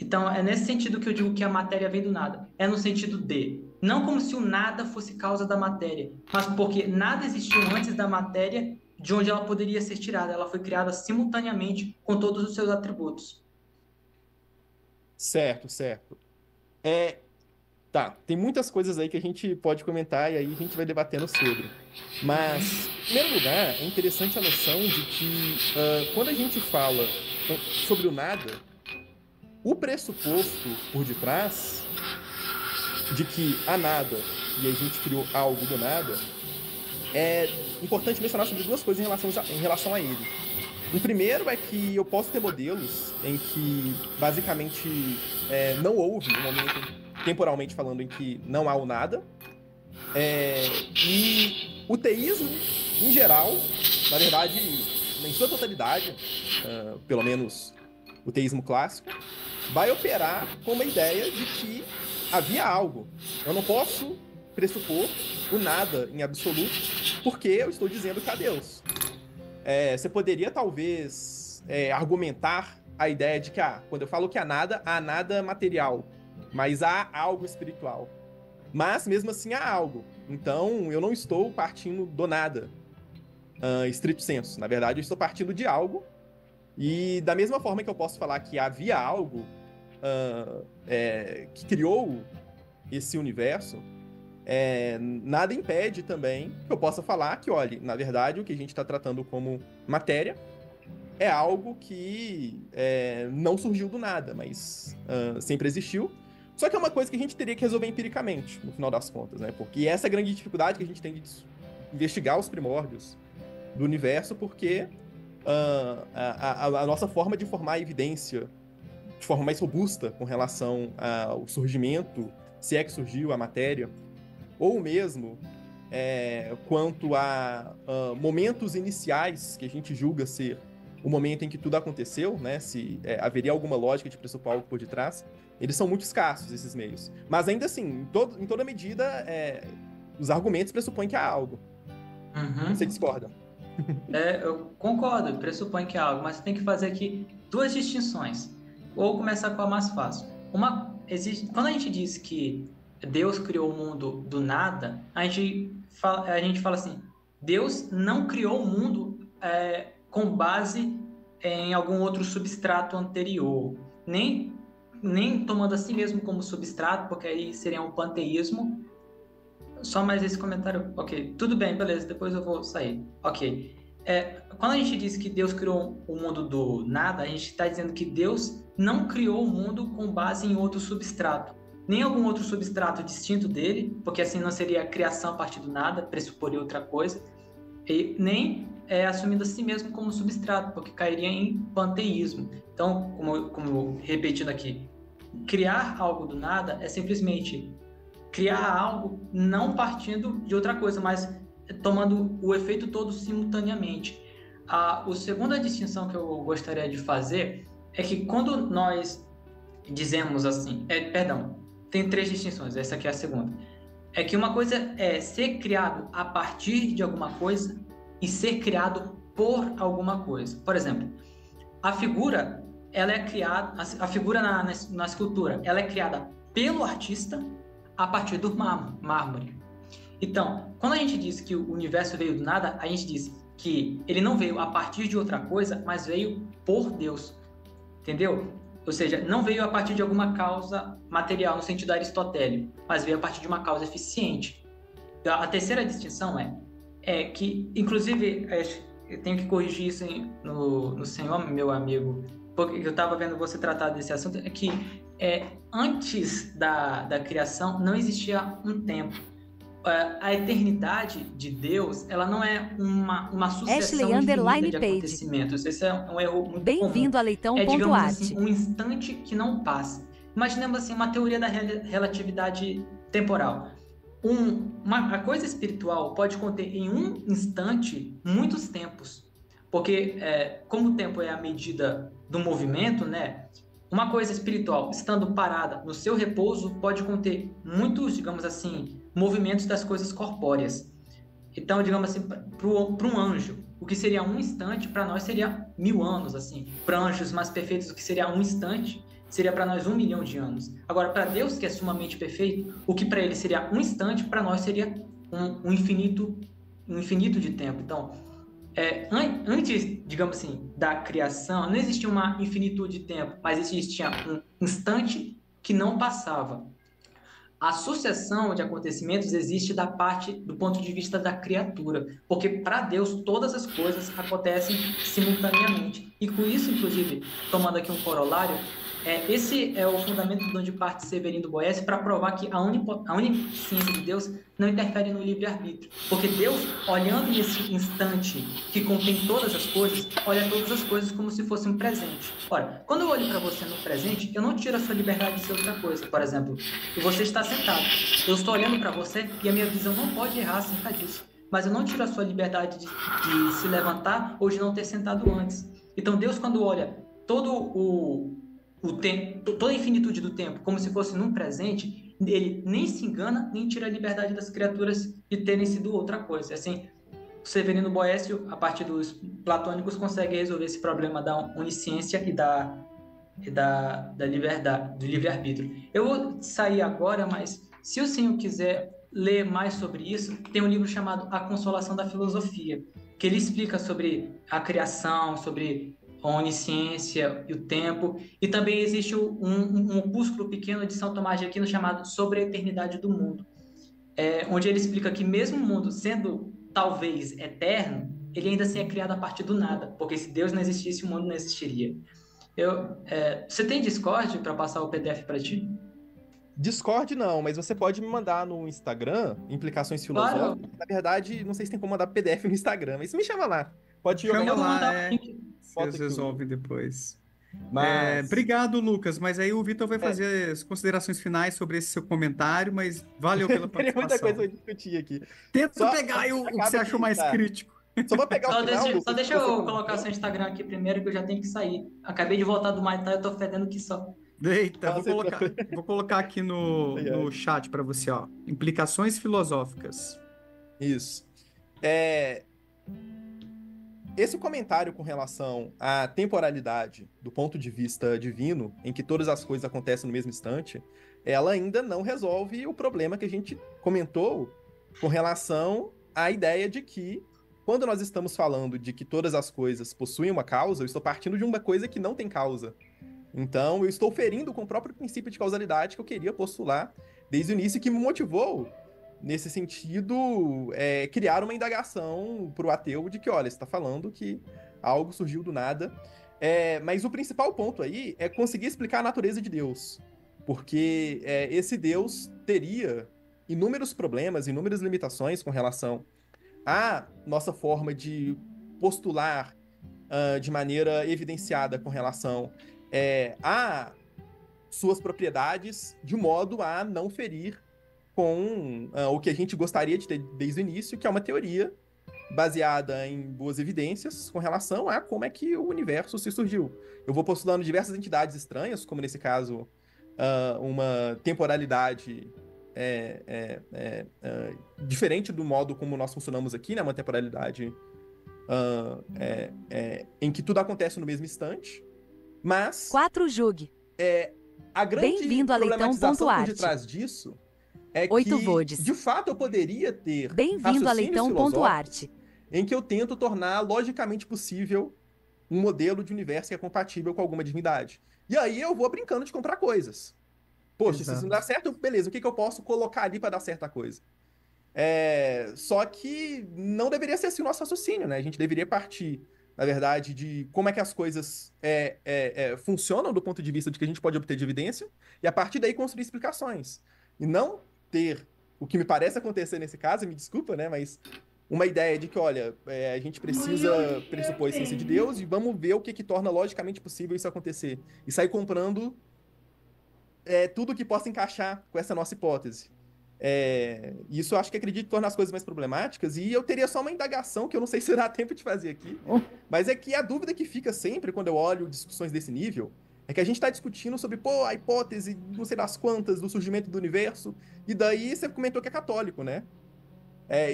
Então, é nesse sentido que eu digo que a matéria vem do nada. É no sentido de, não como se o nada fosse causa da matéria, mas porque nada existiu antes da matéria, de onde ela poderia ser tirada. Ela foi criada simultaneamente com todos os seus atributos. Certo, certo. Tá, tem muitas coisas aí que a gente pode comentar e aí a gente vai debatendo sobre. Mas, em primeiro lugar, é interessante a noção de que quando a gente fala sobre o nada, o pressuposto por detrás de que há nada e a gente criou algo do nada, é importante mencionar sobre duas coisas em relação a ele. O primeiro é que eu posso ter modelos em que, basicamente, não houve um momento, temporalmente falando, em que não há o nada. E o teísmo, em geral, na verdade, em sua totalidade, pelo menos o teísmo clássico, vai operar com uma ideia de que havia algo. Eu não posso pressupor o nada em absoluto, porque eu estou dizendo que há Deus. Você poderia, talvez, argumentar a ideia de que, quando eu falo que há nada material, mas há algo espiritual. Mas, mesmo assim, há algo. Então, eu não estou partindo do nada, estrito sensu. Na verdade, eu estou partindo de algo. E, da mesma forma que eu posso falar que havia algo que criou esse universo, nada impede também que eu possa falar que, olha, na verdade, o que a gente está tratando como matéria é algo que não surgiu do nada, mas sempre existiu. Só que é uma coisa que a gente teria que resolver empiricamente, no final das contas, né? Porque essa é a grande dificuldade que a gente tem de investigar os primórdios do universo, porque a nossa forma de formar a evidência de forma mais robusta com relação ao surgimento, se é que surgiu a matéria, ou mesmo quanto a momentos iniciais que a gente julga ser o momento em que tudo aconteceu, né? Se haveria alguma lógica de pressupor algo por detrás, eles são muito escassos, esses meios. Mas ainda assim, em toda medida, os argumentos pressupõem que há algo. Uhum. Você discorda? Eu concordo, pressupõe que há algo, mas tem que fazer aqui duas distinções. Vou começar com a mais fácil. Quando a gente diz que Deus criou o mundo do nada, a gente fala assim, Deus não criou o mundo com base em algum outro substrato anterior, nem tomando a si mesmo como substrato, porque aí seria um panteísmo. Só mais esse comentário. Ok, tudo bem, beleza, depois eu vou sair. Ok. Quando a gente diz que Deus criou o mundo do nada, a gente está dizendo que Deus não criou o mundo com base em outro substrato. Nem algum outro substrato distinto dele, porque assim não seria a criação a partir do nada, pressuporia outra coisa. E nem assumindo a si mesmo como substrato, porque cairia em panteísmo. Então, como repetindo aqui, criar algo do nada é simplesmente criar algo não partindo de outra coisa, mas tomando o efeito todo simultaneamente. A segunda distinção que eu gostaria de fazer é que quando nós dizemos assim, tem três distinções, essa aqui é a segunda. É que uma coisa é ser criado a partir de alguma coisa e ser criado por alguma coisa. Por exemplo, a figura, ela é criada, a figura na escultura, ela é criada pelo artista a partir do mármore. Então, quando a gente diz que o universo veio do nada, a gente diz que ele não veio a partir de outra coisa, mas veio por Deus. Entendeu? Ou seja, não veio a partir de alguma causa material, no sentido aristotélico, mas veio a partir de uma causa eficiente. A terceira distinção é que, inclusive, eu tenho que corrigir isso no senhor, meu amigo, porque eu estava vendo você tratar desse assunto, é que antes da criação não existia um tempo. a eternidade de Deus, ela não é uma sucessão Ashley infinita de Page. acontecimentos. Esse é um erro muito comum. Bem-vindo a É, digamos Leitão.art. assim, um instante que não passa. Imaginemos assim, uma teoria da relatividade temporal. A coisa espiritual pode conter em um instante muitos tempos. Porque, como o tempo é a medida do movimento, né? Uma coisa espiritual, estando parada no seu repouso, pode conter muitos, digamos assim, movimentos das coisas corpóreas. Então, digamos assim, para um anjo, o que seria um instante, para nós seria 1000 anos, assim. Para anjos mais perfeitos, o que seria um instante, seria para nós 1 milhão de anos. Agora, para Deus, que é sumamente perfeito, o que para ele seria um instante, para nós seria um infinito de tempo. Então, antes, digamos assim, da criação, não existia uma infinitude de tempo, mas existia um instante que não passava. A sucessão de acontecimentos existe do ponto de vista da criatura, porque para Deus todas as coisas acontecem simultaneamente. E com isso, inclusive, tomando aqui um corolário, esse é o fundamento de onde parte Severino Boécio para provar que a onisciência de Deus não interfere no livre-arbítrio. Porque Deus, olhando nesse instante que contém todas as coisas, olha todas as coisas como se fosse um presente. Ora, quando eu olho para você no presente, eu não tiro a sua liberdade de ser outra coisa. Por exemplo, você está sentado, eu estou olhando para você e a minha visão não pode errar acerca disso. Mas eu não tiro a sua liberdade de se levantar ou de não ter sentado antes. Então Deus, quando olha todo o tempo, toda a infinitude do tempo, como se fosse num presente, ele nem se engana, nem tira a liberdade das criaturas de terem sido outra coisa. Assim, o Severino Boécio, a partir dos platônicos, consegue resolver esse problema da onisciência e da liberdade, do livre-arbítrio. Eu vou sair agora, mas se o senhor quiser ler mais sobre isso, tem um livro chamado A Consolação da Filosofia, que ele explica sobre a criação, sobre a onisciência e o tempo, e também existe um opúsculo pequeno de São Tomás de Aquino chamado Sobre a Eternidade do Mundo, onde ele explica que mesmo o mundo sendo talvez eterno, ele ainda assim é criado a partir do nada, porque se Deus não existisse, o mundo não existiria. Você tem Discord para passar o PDF para ti? Discord não, mas você pode me mandar no Instagram, Implicações Filosóficas. Claro. Na verdade, não sei se tem como mandar PDF no Instagram, mas me chama lá. Pode jogar Chama Eu vou lá, mandar o link. vocês resolvem depois. Mas... Obrigado, Lucas. Mas aí o Vitor vai fazer as considerações finais sobre esse seu comentário, mas valeu pela Teria participação. muita coisa pra discutir aqui. Tenta pegar aí o que você achou mais crítico. Só vou pegar o final, Lucas, Só deixa que você eu comentou. colocar seu Instagram aqui primeiro, que eu já tenho que sair. Acabei de voltar do Muay Thai, eu tô fedendo que só. Eita, Nossa, vou colocar aqui no chat para você, ó. Implicações filosóficas. Isso. Esse comentário com relação à temporalidade do ponto de vista divino, em que todas as coisas acontecem no mesmo instante, ela ainda não resolve o problema que a gente comentou com relação à ideia de que, quando nós estamos falando de que todas as coisas possuem uma causa, eu estou partindo de uma coisa que não tem causa. Então, eu estou ferindo com o próprio princípio de causalidade que eu queria postular desde o início e que me motivou, nesse sentido, criar uma indagação para o ateu de que, olha, você está falando que algo surgiu do nada. Mas o principal ponto aí é conseguir explicar a natureza de Deus. Porque esse Deus teria inúmeros problemas, inúmeras limitações com relação à nossa forma de postular de maneira evidenciada com relação a suas propriedades, de modo a não ferir com o que a gente gostaria de ter desde o início, que é uma teoria baseada em boas evidências com relação a como é que o universo se surgiu. Eu vou postulando diversas entidades estranhas, como nesse caso uma temporalidade diferente do modo como nós funcionamos aqui, né? Uma temporalidade em que tudo acontece no mesmo instante, mas 4 Jug. a grande Bem-vindo a problematização por Leitão.art. detrás disso é 8 que, vodes. de fato, eu poderia ter Bem-vindo a raciocínios Leitão.art. filosóficos em que eu tento tornar logicamente possível um modelo de universo que é compatível com alguma divindade. E aí eu vou brincando de comprar coisas. Poxa, se isso não dá certo, beleza, o que eu posso colocar ali para dar certa coisa? Só que não deveria ser assim o nosso raciocínio, né? A gente deveria partir, na verdade, de como é que as coisas funcionam do ponto de vista de que a gente pode obter de evidência, e a partir daí construir explicações. E não ter o que me parece acontecer nesse caso, me desculpa, né, mas uma ideia de que, olha, a gente precisa pressupor a essência de Deus e vamos ver o que que torna logicamente possível isso acontecer. E sair comprando tudo que possa encaixar com essa nossa hipótese. Isso eu acho que acredito que torna as coisas mais problemáticas, e eu teria só uma indagação que eu não sei se dá tempo de fazer aqui, mas é que a dúvida que fica sempre quando eu olho discussões desse nível é que a gente está discutindo sobre, pô, a hipótese, não sei das quantas, do surgimento do universo, e daí você comentou que é católico, né?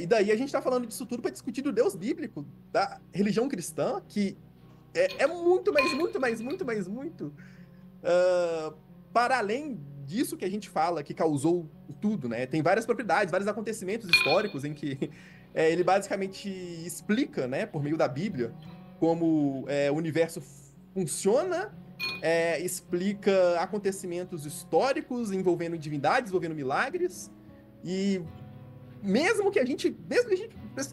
E daí a gente está falando disso tudo para discutir do Deus bíblico, da religião cristã, que é muito, mas muito, mas muito, mas muito para além disso que a gente fala, que causou tudo, né? Tem várias propriedades, vários acontecimentos históricos em que ele basicamente explica, né, por meio da Bíblia, como o universo funciona, explica acontecimentos históricos envolvendo divindades, envolvendo milagres, e mesmo que a gente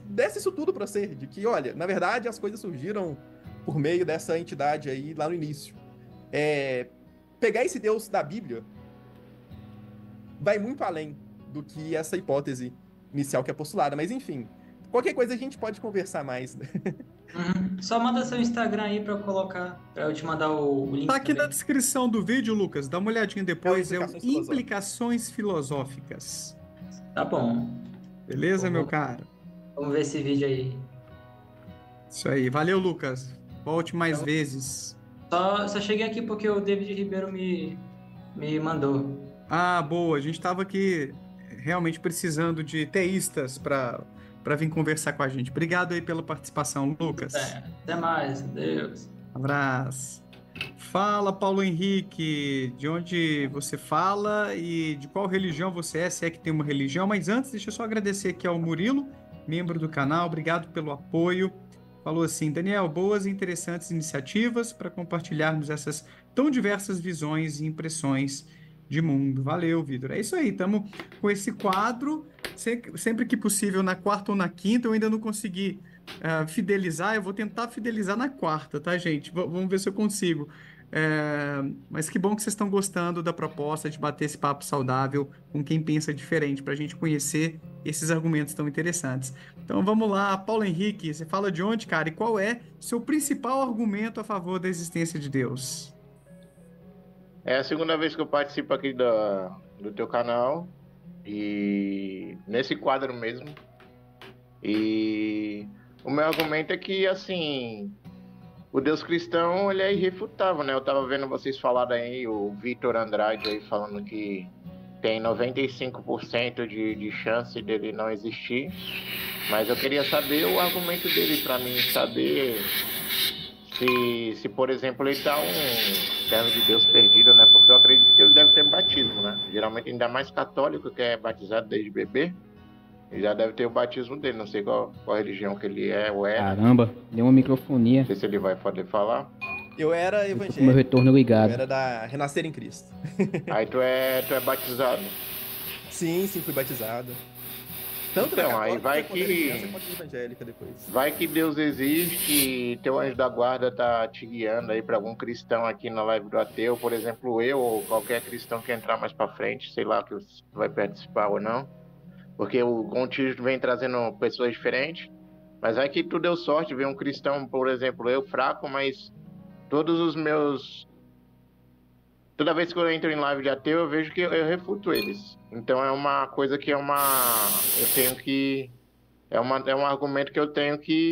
desse isso tudo para ser, de que, olha, na verdade as coisas surgiram por meio dessa entidade aí lá no início. Pegar esse Deus da Bíblia vai muito além do que essa hipótese inicial que é postulada. Mas, enfim, qualquer coisa a gente pode conversar mais, né? Só manda seu Instagram aí pra eu colocar, pra eu te mandar o link. Tá aqui também. na descrição do vídeo, Lucas. Dá uma olhadinha depois. Implicações Implicações Filosóficas. Tá bom. Beleza, meu cara? Vamos ver esse vídeo aí. Isso aí. Valeu, Lucas. Volte mais vezes. Só cheguei aqui porque o David Ribeiro me mandou. Ah, boa. A gente estava aqui realmente precisando de teístas para vir conversar com a gente. Obrigado aí pela participação, Lucas. Até mais. Adeus. Abraço. Fala, Paulo Henrique, de onde você fala e de qual religião você é, se é que tem uma religião. Mas antes, deixa eu só agradecer aqui ao Murilo, membro do canal. Obrigado pelo apoio. Falou assim: Daniel, boas e interessantes iniciativas para compartilharmos essas tão diversas visões e impressões de mundo. Valeu, Vitor. É isso aí, estamos com esse quadro. Sempre que possível, na quarta ou na quinta, eu ainda não consegui fidelizar. Eu vou tentar fidelizar na quarta, tá, gente? Vamos ver se eu consigo. Mas que bom que vocês estão gostando da proposta de bater esse papo saudável com quem pensa diferente, para a gente conhecer esses argumentos tão interessantes. Então vamos lá, Paulo Henrique, você fala de onde, cara? E qual é seu principal argumento a favor da existência de Deus? É a segunda vez que eu participo aqui do teu canal, e nesse quadro mesmo. E o meu argumento é que, assim, o Deus cristão, ele é irrefutável, né? Eu tava vendo vocês falarem aí, o Vitor Andrade aí falando que tem 95% de chance dele não existir, mas eu queria saber o argumento dele para mim saber se, por exemplo, ele tá um servo de Deus perdido, né? Porque eu acredito que ele deve ter batismo, né? Geralmente, ainda mais católico, que é batizado desde bebê, ele já deve ter o batismo dele. Não sei qual religião que ele é ou era. Caramba, deu uma microfonia. Não sei se ele vai poder falar. Eu era Eu tô com evangélico. meu retorno ligado. Eu era da Renascer em Cristo. Aí tu é batizado. Sim, fui batizado. Tanto Então, na aí católica vai quanto na que- criança, quanto na evangélica depois. Vai que Deus existe e teu anjo da guarda tá te guiando aí para algum cristão aqui na live do ateu, por exemplo, eu ou qualquer cristão que entrar mais para frente, sei lá que vai participar ou não, porque o Contígio vem trazendo pessoas diferentes, mas vai que tu deu sorte, ver um cristão, por exemplo, eu fraco, mas todos os meus... Toda vez que eu entro em live de ateu, eu vejo que eu refuto eles. Então é uma coisa que eu tenho que... É um argumento que eu tenho que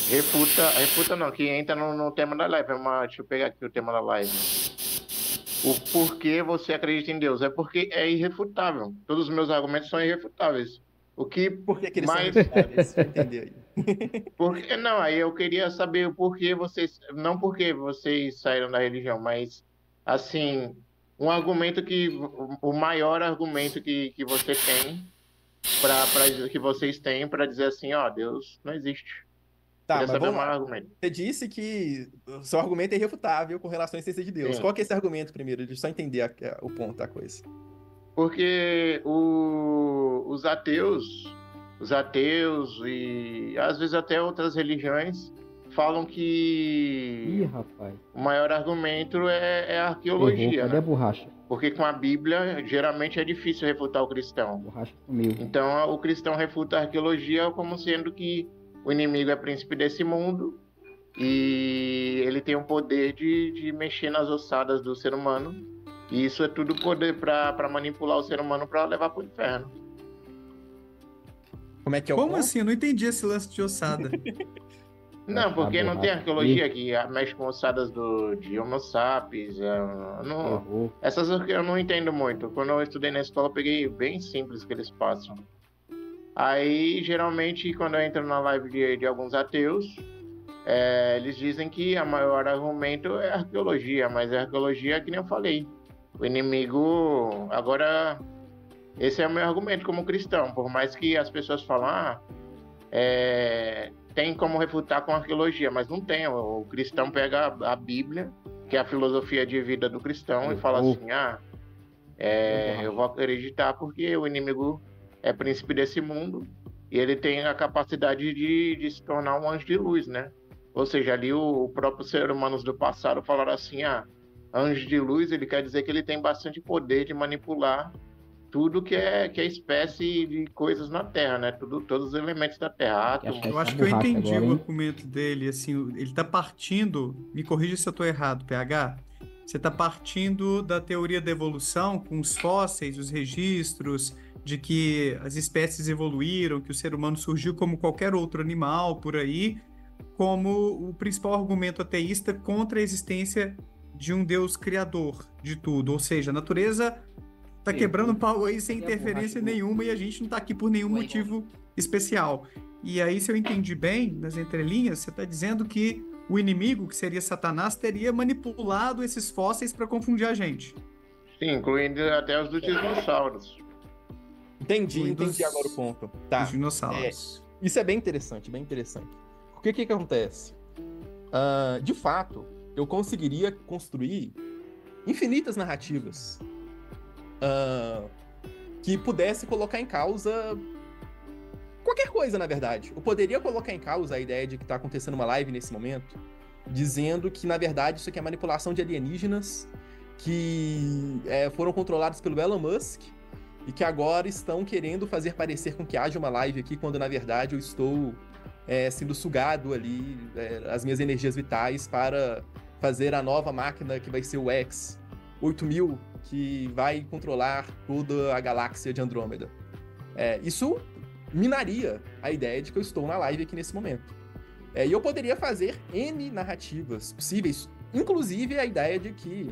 refuta não, que entra no tema da live. Deixa eu pegar aqui o tema da live. O porquê você acredita em Deus? É porque é irrefutável. Todos os meus argumentos são irrefutáveis. O que Por que eles mais... são irrefutáveis? Deixa eu entender aí. Porque, não, aí eu queria saber o porquê vocês... Não porque vocês saíram da religião, mas, assim, um argumento o maior argumento que você tem... que vocês têm para dizer assim, ó, Deus não existe. Tá, Queria mas saber vamos o maior lá. argumento. Você disse que o seu argumento é irrefutável com relação à essência de Deus. Sim. Qual que é esse argumento primeiro? Deixa eu só entender o ponto da coisa. Porque os ateus e às vezes até outras religiões falam Ih, que rapaz. o maior argumento é a Errou. arqueologia, Cadê a né? borracha? Porque com a Bíblia, geralmente é difícil refutar o A cristão. borracha sumiu. Então, o cristão refuta a arqueologia como sendo que o inimigo é príncipe desse mundo e ele tem o poder de mexer nas ossadas do ser humano. E isso é tudo poder para manipular o ser humano para levar para o inferno. Como é que é o Como ponto? assim? Eu não entendi esse lance de ossada. Não, porque A não tem borracha arqueologia que mexe com ossadas de Homo sapiens. Errou. Essas eu não entendo muito. Quando eu estudei na escola, eu peguei bem simples que eles passam. Aí, geralmente, quando eu entro na live de alguns ateus, eles dizem que o maior argumento é a arqueologia, mas a arqueologia é que nem eu falei. O inimigo... Agora, esse é o meu argumento como cristão. Por mais que as pessoas falam, tem como refutar com arqueologia, mas não tem. O cristão pega a Bíblia, que é a filosofia de vida do cristão, e fala assim, eu vou acreditar porque o inimigo é príncipe desse mundo e ele tem a capacidade de se tornar um anjo de luz, né? Ou seja, ali o próprio ser humanos do passado falaram assim, anjo de luz, ele quer dizer que ele tem bastante poder de manipular tudo que é espécie de coisas na Terra, né? Todos os elementos da Terra. Eu acho que eu entendi o argumento dele, assim, ele tá partindo, me corrija se eu tô errado, PH, você tá partindo da teoria da evolução com os fósseis, os registros de que as espécies evoluíram, que o ser humano surgiu como qualquer outro animal por aí, como o principal argumento ateísta contra a existência de um Deus criador de tudo, ou seja, a natureza tá quebrando pau aí sem interferência nenhuma e a gente não tá aqui por nenhum motivo especial. E aí, se eu entendi bem, nas entrelinhas, você tá dizendo que o inimigo, que seria Satanás, teria manipulado esses fósseis para confundir a gente. Sim, incluindo até os dos dinossauros. Entendi agora o ponto. Tá. Os dinossauros. Isso é bem interessante, bem interessante. Porque o que acontece? De fato, eu conseguiria construir infinitas narrativas que pudesse colocar em causa qualquer coisa, na verdade. Eu poderia colocar em causa a ideia de que está acontecendo uma live nesse momento, dizendo que, na verdade, isso aqui é manipulação de alienígenas que foram controlados pelo Elon Musk e que agora estão querendo fazer parecer com que haja uma live aqui, quando, na verdade, eu estou sendo sugado ali, as minhas energias vitais para fazer a nova máquina que vai ser o X-8000, que vai controlar toda a galáxia de Andrômeda. Isso minaria a ideia de que eu estou na live aqui nesse momento. E eu poderia fazer N narrativas possíveis, inclusive a ideia de que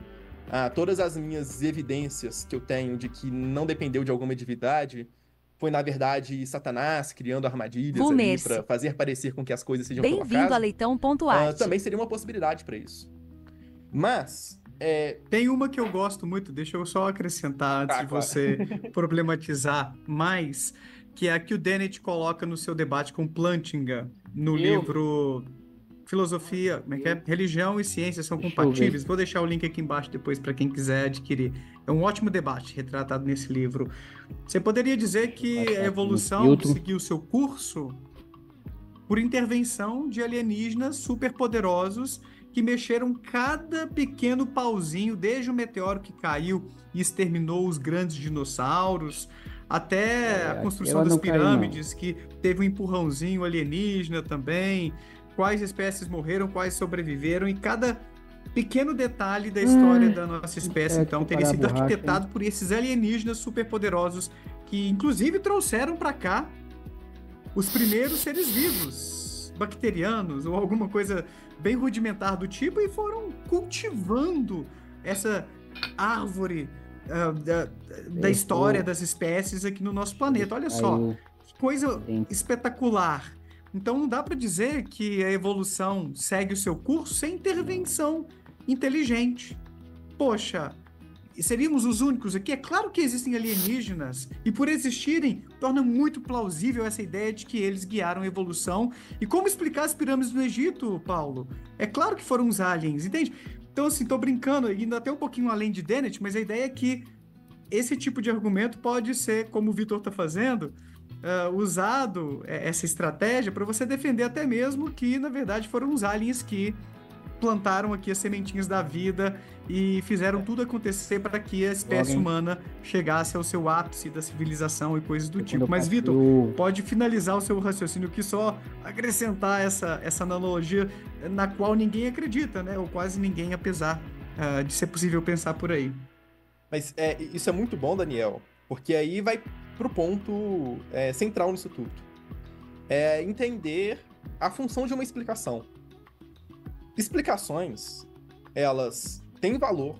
todas as minhas evidências que eu tenho de que não dependeu de alguma divindade foi, na verdade, Satanás criando armadilhas ali para fazer parecer com que as coisas sejam Bem-vindo a Leitão.art. Também seria uma possibilidade para isso. Mas... Tem uma que eu gosto muito, deixa eu só acrescentar antes de você problematizar mais, que é a que o Dennett coloca no seu debate com Plantinga, no livro Filosofia, como é que é? Religião e Ciência são compatíveis. Vou deixar o link aqui embaixo depois para quem quiser adquirir. É um ótimo debate retratado nesse livro. Você poderia dizer que a evolução seguiu seu curso por intervenção de alienígenas superpoderosos que mexeram cada pequeno pauzinho, desde o meteoro que caiu e exterminou os grandes dinossauros, até a construção das pirâmides, que teve um empurrãozinho alienígena também, quais espécies morreram, quais sobreviveram, e cada pequeno detalhe da história da nossa espécie, então, teria sido arquitetado por esses alienígenas superpoderosos, que inclusive trouxeram para cá os primeiros seres vivos, bacterianos, ou alguma coisa bem rudimentar do tipo, e foram cultivando essa árvore da história das espécies aqui no nosso planeta. Olha só, que coisa espetacular. Então não dá para dizer que a evolução segue o seu curso sem intervenção inteligente. Poxa, seríamos os únicos aqui? É claro que existem alienígenas, e por existirem, torna muito plausível essa ideia de que eles guiaram a evolução. E como explicar as pirâmides do Egito, Paulo? É claro que foram os aliens, entende? Então, assim, tô brincando, indo até um pouquinho além de Dennett, mas a ideia é que esse tipo de argumento pode ser, como o Vitor tá fazendo, usado essa estratégia para você defender até mesmo que, na verdade, foram os aliens que plantaram aqui as sementinhas da vida e fizeram tudo acontecer para que a espécie humana chegasse ao seu ápice da civilização e coisas do tipo. Mas, Vitor, pode finalizar o seu raciocínio que só acrescentar essa analogia na qual ninguém acredita, né? Ou quase ninguém, apesar de ser possível pensar por aí. Mas isso é muito bom, Daniel, porque aí vai pro ponto central nisso tudo. É entender a função de uma explicação. Explicações, elas têm valor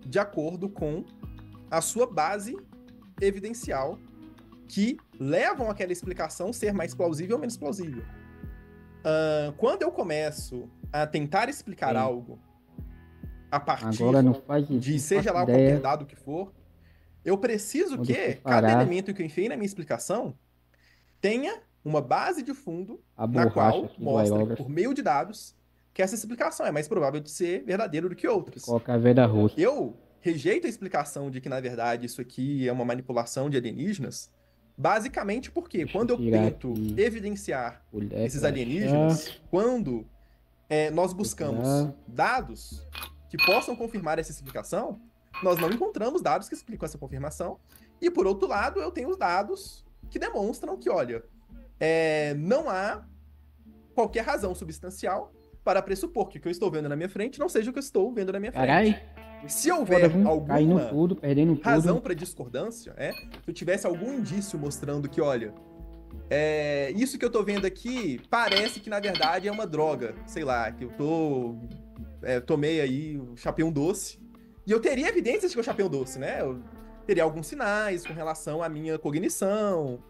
de acordo com a sua base evidencial que levam aquela explicação a ser mais plausível ou menos plausível. Quando eu começo a tentar explicar algo a partir de seja lá qualquer dado que for, eu preciso que cada elemento que eu enfiei na minha explicação tenha uma base de fundo na qual mostra, por meio de dados, que essa explicação é mais provável de ser verdadeira do que outras. Eu rejeito a explicação de que, na verdade, isso aqui é uma manipulação de alienígenas, basicamente porque quando eu tento evidenciar esses alienígenas, quando nós buscamos dados que possam confirmar essa explicação, nós não encontramos dados que explicam essa confirmação. E, por outro lado, eu tenho os dados que demonstram que, olha, não há qualquer razão substancial para pressupor que o que eu estou vendo na minha frente não seja o que eu estou vendo na minha frente. Se houver alguma razão para discordância, se eu tivesse algum indício mostrando que, olha, isso que eu estou vendo aqui parece que, na verdade, é uma droga, sei lá, que eu tomei aí o chapéu doce, e eu teria evidências de que eu chapéu doce, né? Eu teria alguns sinais com relação à minha cognição,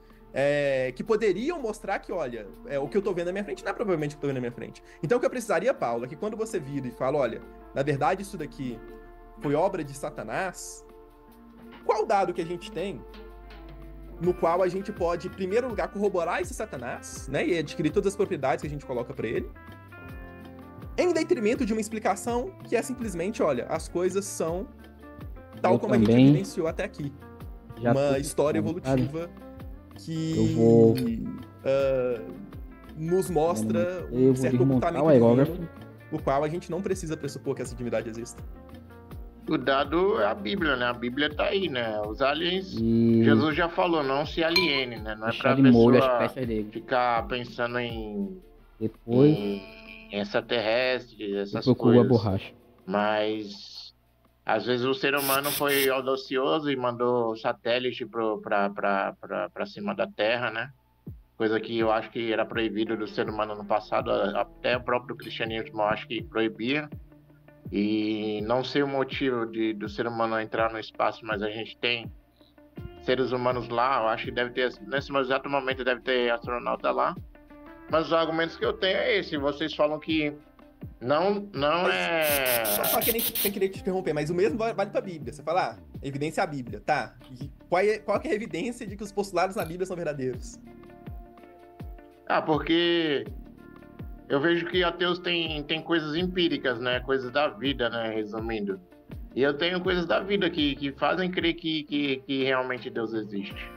que poderiam mostrar que, olha, o que eu tô vendo na minha frente não é provavelmente o que eu tô vendo na minha frente. Então o que eu precisaria, Paulo, é que quando você vira e fala, olha, na verdade isso daqui foi obra de Satanás, qual dado que a gente tem no qual a gente pode, em primeiro lugar, corroborar esse Satanás, né, e adquirir todas as propriedades que a gente coloca pra ele, em detrimento de uma explicação que é simplesmente, olha, as coisas são tal como a gente evidenciou até aqui. Uma história evolutiva que nos mostra um certo comportamento divino, o qual a gente não precisa pressupor que essa divindade exista. O dado é a Bíblia, né? A Bíblia tá aí, né? Os aliens, Jesus já falou, não se aliene, né? Não é pra pessoa ficar pensando em extraterrestres, essas coisas. Borracha. Mas às vezes o ser humano foi audacioso e mandou satélite pra cima da Terra, né? Coisa que eu acho que era proibido do ser humano no passado, até o próprio cristianismo eu acho que proibia. E não sei o motivo do ser humano entrar no espaço, mas a gente tem seres humanos lá, eu acho que deve ter, nesse exato momento deve ter astronauta lá. Mas os argumentos que eu tenho é esse, vocês falam que não Só sem querer te interromper, mas o mesmo vale pra Bíblia. Você fala, evidência é a Bíblia, tá? E qual que é a evidência de que os postulados na Bíblia são verdadeiros? Porque eu vejo que ateus tem coisas empíricas, né? Coisas da vida, né? Resumindo. E eu tenho coisas da vida que fazem crer que realmente Deus existe.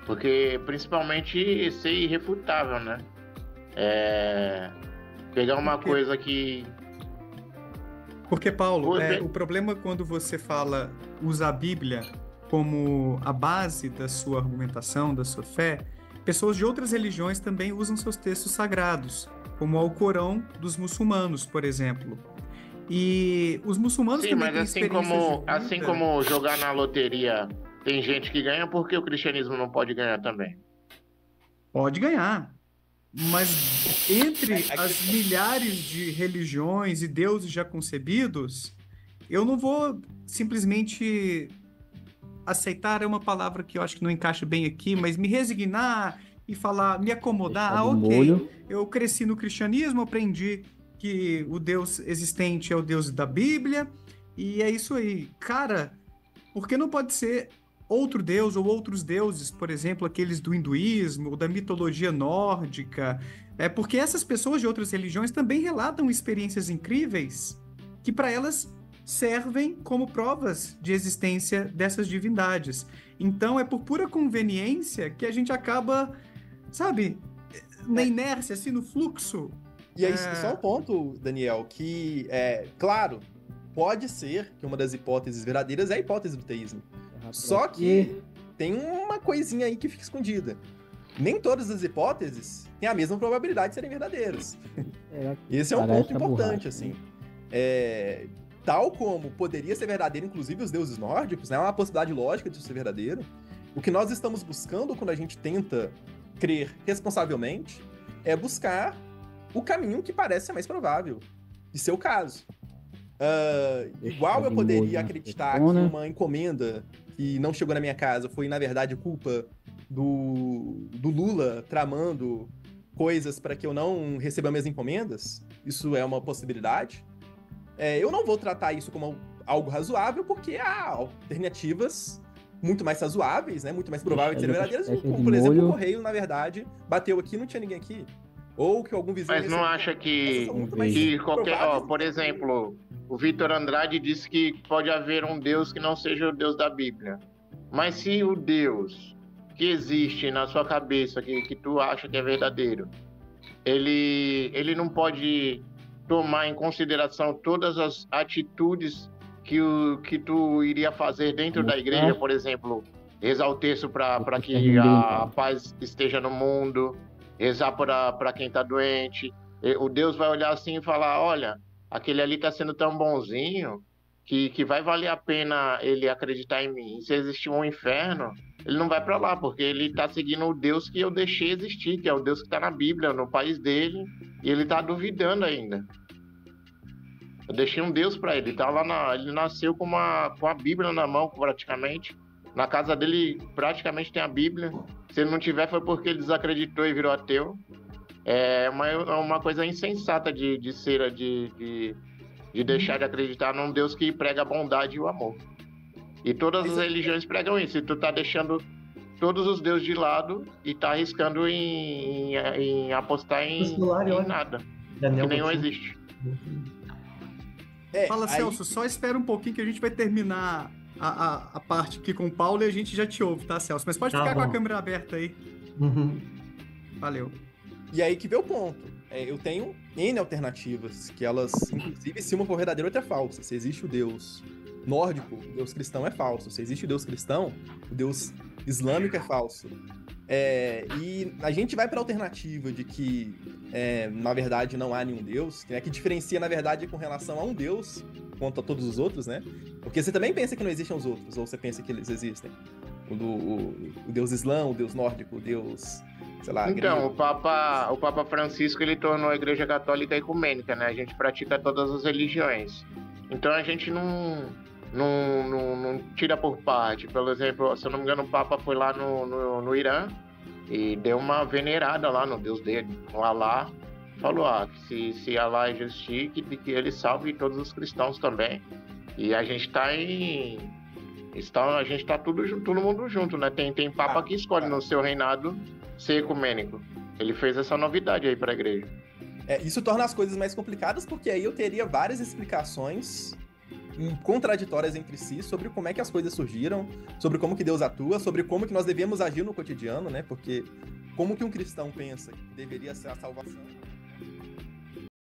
Porque, principalmente, ser irrefutável, né? Pegar uma coisa que... Porque, Paulo, o problema quando você fala, usa a Bíblia como a base da sua argumentação, da sua fé, pessoas de outras religiões também usam seus textos sagrados, como o Alcorão dos muçulmanos, por exemplo. E os muçulmanos também têm experiências de vida. Assim como jogar na loteria tem gente que ganha, por que o cristianismo não pode ganhar também? Pode ganhar. Mas entre as milhares de religiões e deuses já concebidos, eu não vou simplesmente aceitar, é uma palavra que eu acho que não encaixa bem aqui, mas me resignar e falar, me acomodar, ok, eu cresci no cristianismo, aprendi que o Deus existente é o Deus da Bíblia, e é isso aí. Cara, por que não pode ser outro deus ou outros deuses, por exemplo, aqueles do hinduísmo ou da mitologia nórdica? Porque essas pessoas de outras religiões também relatam experiências incríveis que para elas servem como provas de existência dessas divindades. Então é por pura conveniência que a gente acaba, sabe, na inércia, assim, no fluxo. E aí, só um ponto, Daniel, que, claro, pode ser que uma das hipóteses verdadeiras é a hipótese do teísmo. Só que tem uma coisinha aí que fica escondida. Nem todas as hipóteses têm a mesma probabilidade de serem verdadeiras. Esse é um ponto importante, assim. Tal como poderia ser verdadeiro, inclusive, os deuses nórdicos, né? É uma possibilidade lógica de ser verdadeiro. O que nós estamos buscando quando a gente tenta crer responsavelmente é buscar o caminho que parece ser mais provável de ser o caso. Igual eu poderia acreditar que uma encomenda que não chegou na minha casa foi, na verdade, culpa do Lula tramando coisas para que eu não receba minhas encomendas. Isso é uma possibilidade. Eu não vou tratar isso como algo razoável, porque há alternativas muito mais razoáveis, né? Muito mais prováveis de serem verdadeiras. Como, por exemplo, o correio, na verdade, bateu aqui e não tinha ninguém aqui. Ou que algum vizinho... Mas não acha que qualquer... por exemplo, o Vitor Andrade disse que pode haver um Deus que não seja o Deus da Bíblia. Mas se o Deus que existe na sua cabeça, que tu acha que é verdadeiro, ele não pode tomar em consideração todas as atitudes que tu iria fazer dentro da igreja, por exemplo, rezar o terço para que a paz esteja no mundo, rezar para quem está doente. O Deus vai olhar assim e falar, olha, aquele ali está sendo tão bonzinho que vai valer a pena ele acreditar em mim. Se existir um inferno, ele não vai para lá, porque ele está seguindo o Deus que eu deixei existir, que é o Deus que está na Bíblia, no país dele, e ele está duvidando ainda. Eu deixei um Deus para ele, tá lá ele nasceu com a Bíblia na mão, praticamente. Na casa dele, praticamente tem a Bíblia. Se ele não tiver, foi porque ele desacreditou e virou ateu. É uma coisa insensata de deixar de acreditar num Deus que prega a bondade e o amor. E todas as religiões pregam isso. E tu tá deixando todos os deuses de lado e tá arriscando em apostar em nada. Que nenhum existe. Fala, Celso, só espera um pouquinho que a gente vai terminar a parte aqui com o Paulo e a gente já te ouve, tá, Celso? Mas pode ficar com a câmera aberta aí. Valeu. E aí que vê o ponto. Eu tenho N alternativas, que elas, inclusive, se uma for verdadeira, outra é falsa. Se existe o Deus nórdico, o Deus cristão é falso. Se existe o Deus cristão, o Deus islâmico é falso. E a gente vai para a alternativa de que, na verdade, não há nenhum Deus, né, que diferencia, na verdade, com relação a um Deus quanto a todos os outros, né? Porque você também pensa que não existem os outros, ou você pensa que eles existem. O Deus Islã, o Deus nórdico, o Deus... sei lá, então, o Papa Francisco, ele tornou a Igreja Católica ecumênica, né? A gente pratica todas as religiões. Então a gente não tira por parte. Por exemplo, se eu não me engano, o Papa foi lá no Irã e deu uma venerada lá no Deus dele, no Alá. Falou, que se Alá existir, que ele salve todos os cristãos também. E a gente a gente tá todo mundo junto, né? Tem Papa que escolhe no seu reinado ser ecumênico. Ele fez essa novidade aí para a igreja. Isso torna as coisas mais complicadas, porque aí eu teria várias explicações contraditórias entre si sobre como é que as coisas surgiram, sobre como que Deus atua, sobre como que nós devemos agir no cotidiano, né? Porque como que um cristão pensa que deveria ser a salvação...